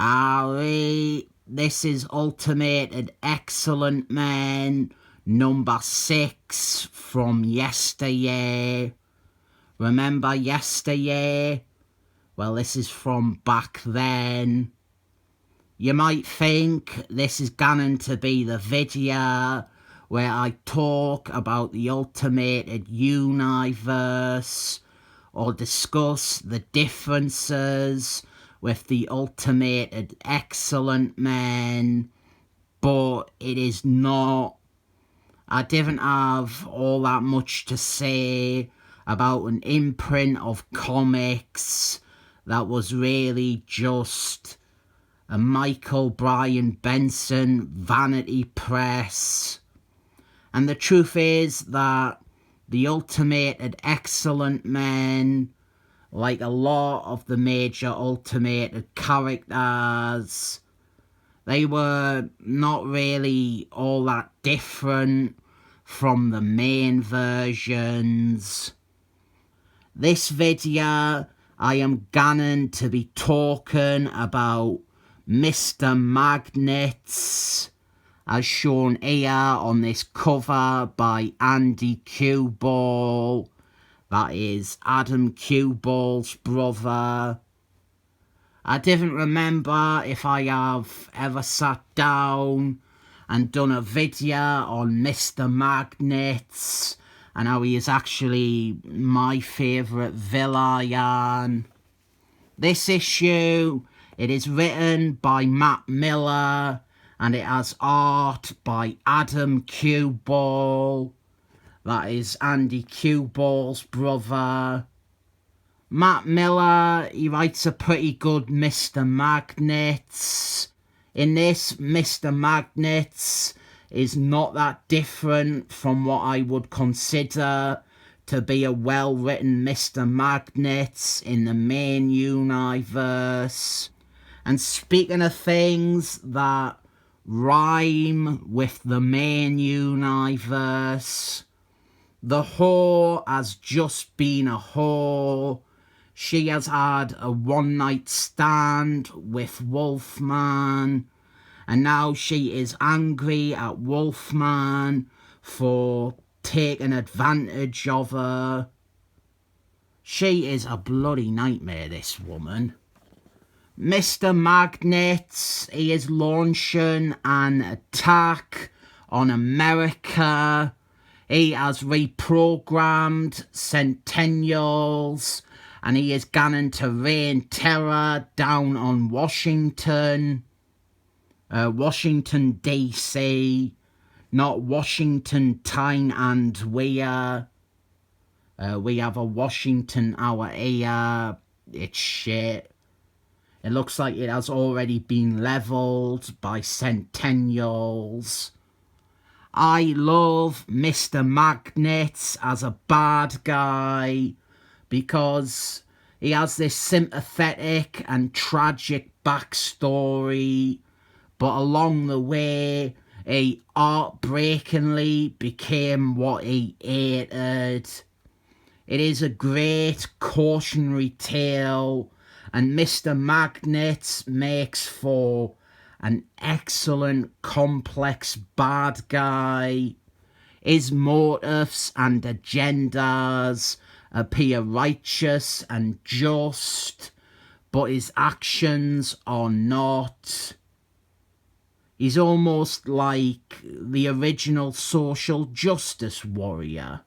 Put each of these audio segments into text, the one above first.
Alright, this is Ultimated Excellent Men number 6 from yesteryear. Remember yesteryear? Well, this is from back then. You might think this is going to be the video where I talk about the Ultimated Universe or discuss the differences with the Ultimated Excellent Men, but it is not. I didn't have all that much to say about an imprint of comics that was really just a Michael Bryan Benson vanity press. And the truth is that the Ultimated Excellent Men, like a lot of the major Ultimated characters, they were not really all that different from the main versions. This video, I am going to be talking about Mr. Magnets, as shown here on this cover by Andy Kubert. That is Adam Kubert's brother. I didn't remember if I have ever sat down and done a video on Mr. Magnets and how he is actually my favourite villain. This issue, it is written by Matt Millar and it has art by Adam Kubert. That is Andy Kubert's brother. Matt Millar, he writes a pretty good Mr. Magnets. In this, Mr. Magnets is not that different from what I would consider to be a well-written Mr. Magnets in the main universe. And speaking of things that rhyme with the main universe, the whore has just been a whore. She has had a one-night stand with Wolfman, and now she is angry at Wolfman for taking advantage of her. She is a bloody nightmare, this woman. Mr. Magnets, he is launching an attack on America. He has reprogrammed Centennials and he is going to rain terror down on Washington. Washington DC, not Washington Tyne and Weir. We have a Washington hour here. It's shit. It looks like it has already been levelled by Centennials. I love Mr. Magnets as a bad guy because he has this sympathetic and tragic backstory, but along the way he heartbreakingly became what he hated. It is a great cautionary tale, and Mr. Magnets makes for an excellent, complex bad guy. His motives and agendas appear righteous and just, but his actions are not. He's almost like the original social justice warrior.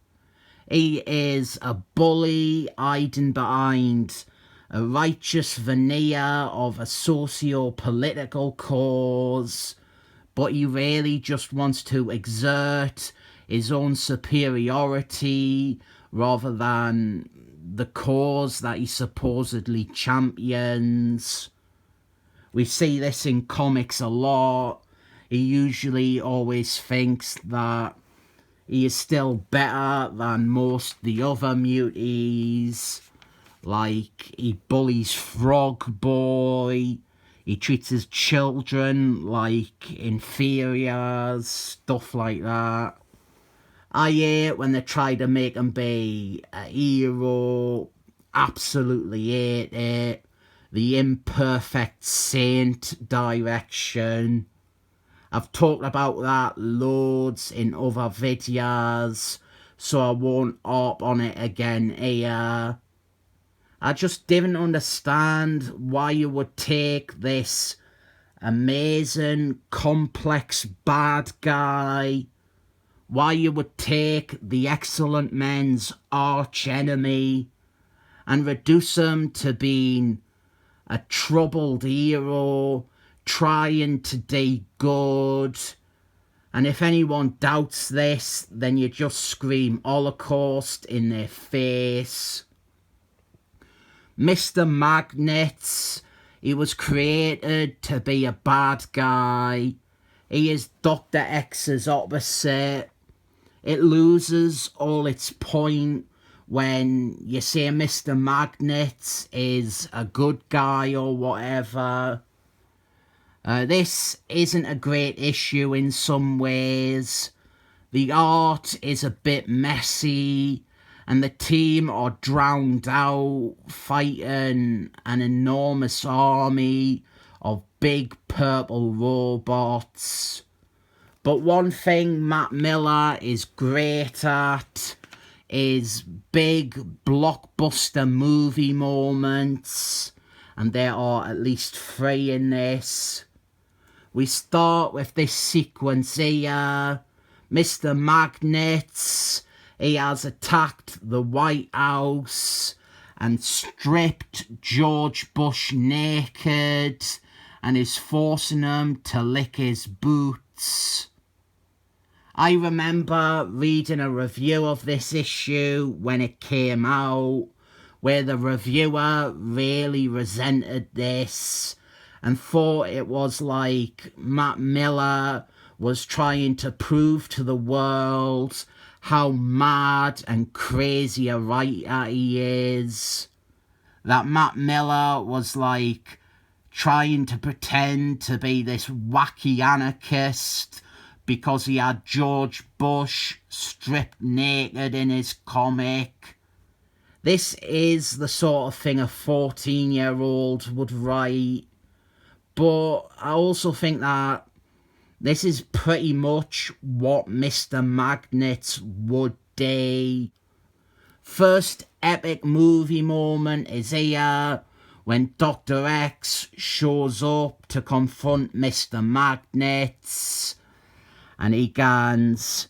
He is a bully hiding behind a righteous veneer of a socio-political cause, but he really just wants to exert his own superiority rather than the cause that he supposedly champions. We see this in comics a lot. He usually always thinks that he is still better than most the other muties. Like, he bullies Frog Boy, he treats his children like inferiors, stuff like that. I hate when they try to make him be a hero, absolutely hate it. the imperfect saint direction. I've talked about that loads in other videos, so I won't harp on it again here. I just didn't understand why you would take this amazing, complex bad guy, why you would take the Excellent Men's arch enemy and reduce him to being a troubled hero trying to do good. And if anyone doubts this, then you just scream Holocaust in their face. Mr. Magnet, he was created to be a bad guy. He is Dr. X's opposite. It loses all its point when you say Mr. Magnet is a good guy or whatever. This isn't a great issue in some ways. The art is a bit messy, and the team are drowned out fighting an enormous army of big purple robots. But one thing Matt Millar is great at is big blockbuster movie moments, and there are at least 3 in this. We start with this sequence here. Mr. Magnet, he has attacked the White House and stripped George Bush naked and is forcing him to lick his boots. I remember reading a review of this issue when it came out, where the reviewer really resented this and thought it was like Matt Millar was trying to prove to the world how mad and crazy a writer he is. That Matt Millar was like trying to pretend to be this wacky anarchist because he had George Bush stripped naked in his comic. This is the sort of thing a 14-year-old would write. But I also think that this is pretty much what Mr. Magnet would do. First epic movie moment is here when Dr. X shows up to confront Mr. Magnet. And he goes,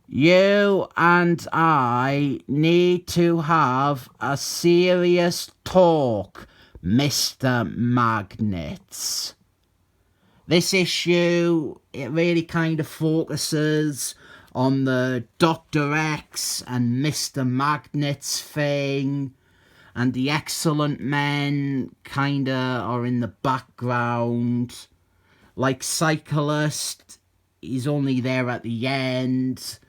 "You and I need to have a serious talk, Mr. Magnet." This issue, it really kind of focuses on the Dr. X and Mr. Magnet's thing, and the Excellent Men kind of are in the background. Like Cyclist, he's only there at the end,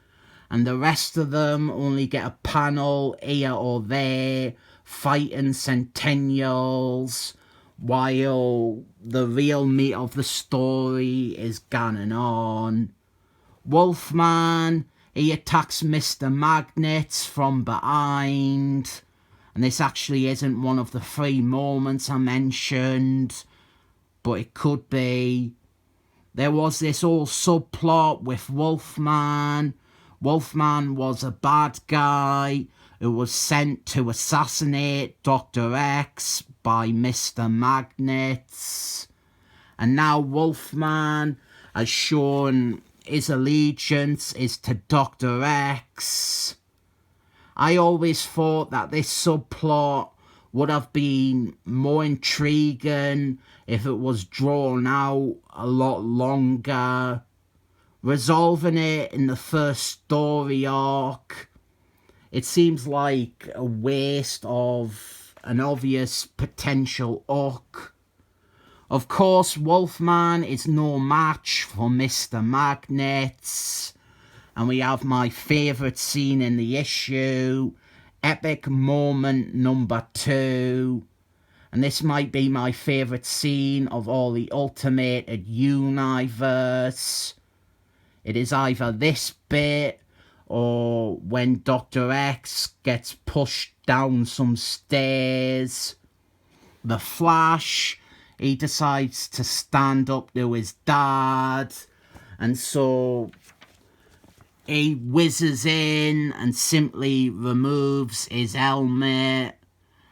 and the rest of them only get a panel here or there fighting Centennials, while the real meat of the story is going on. Wolfman, he attacks Mr. Magnet from behind, and this actually isn't one of the 3 moments I mentioned, but it could be. There was this whole subplot with Wolfman. Wolfman was a bad guy who was sent to assassinate Dr. X by Mr. Magnet. And now Wolfman has shown his allegiance is to Dr. X. I always thought that this subplot would have been more intriguing if it was drawn out a lot longer. Resolving it in the first story arc, it seems like a waste of an obvious potential hook. Of course, Wolfman is no match for Mr. Magnet, and we have my favourite scene in the issue, epic moment number 2, and this might be my favourite scene of all the Ultimated Universe. It is either this bit or when Dr. X gets pushed down some stairs. the Flash, he decides to stand up to his dad, and so he whizzes in and simply removes his helmet,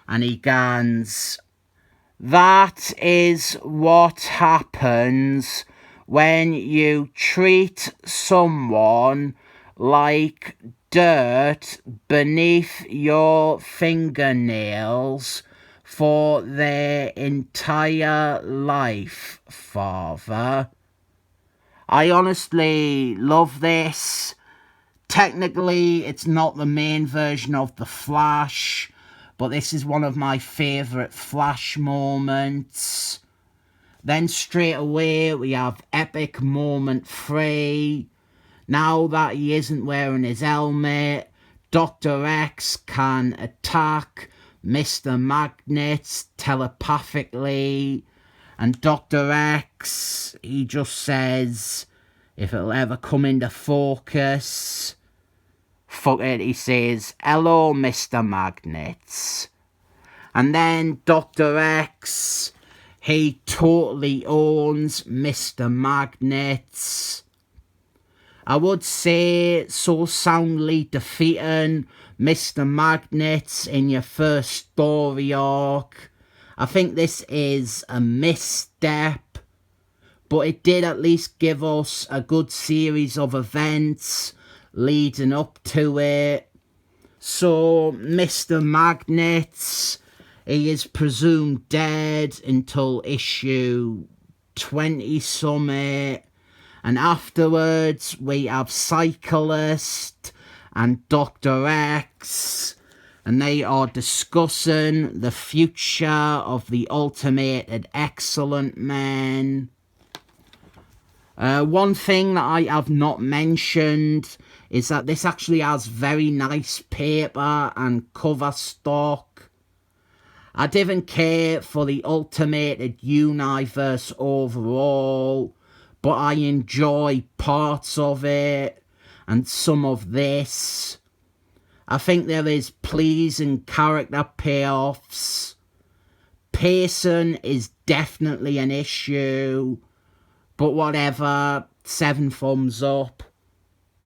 and he goes, "That is what happens when you treat someone like dirt beneath your fingernails for their entire life, father." I honestly love this. Technically, it's not the main version of The Flash, but this is one of my favourite Flash moments. Then straight away, we have epic moment 3. Now that he isn't wearing his helmet, Dr. X can attack Mr. Magnet telepathically, and Dr. X, he just says, if it'll ever come into focus, fuck it, he says, "Hello, Mr. Magnet." And then Dr. X, he totally owns Mr. Magnet. I would say so soundly defeating Mr. Magnet in your first story arc. I think this is a misstep, but it did at least give us a good series of events leading up to it. So Mr. Magnet, he is presumed dead until issue 20 summit, and afterwards we have Cyclist and Dr. X, and they are discussing the future of the Ultimated Excellent Men. One thing that I have not mentioned is that this actually has very nice paper and cover stock. I didn't care for the Ultimated Universe overall, but I enjoy parts of it and some of this. I think there is pleasing character payoffs. Pacing is definitely an issue, but whatever, 7 thumbs up.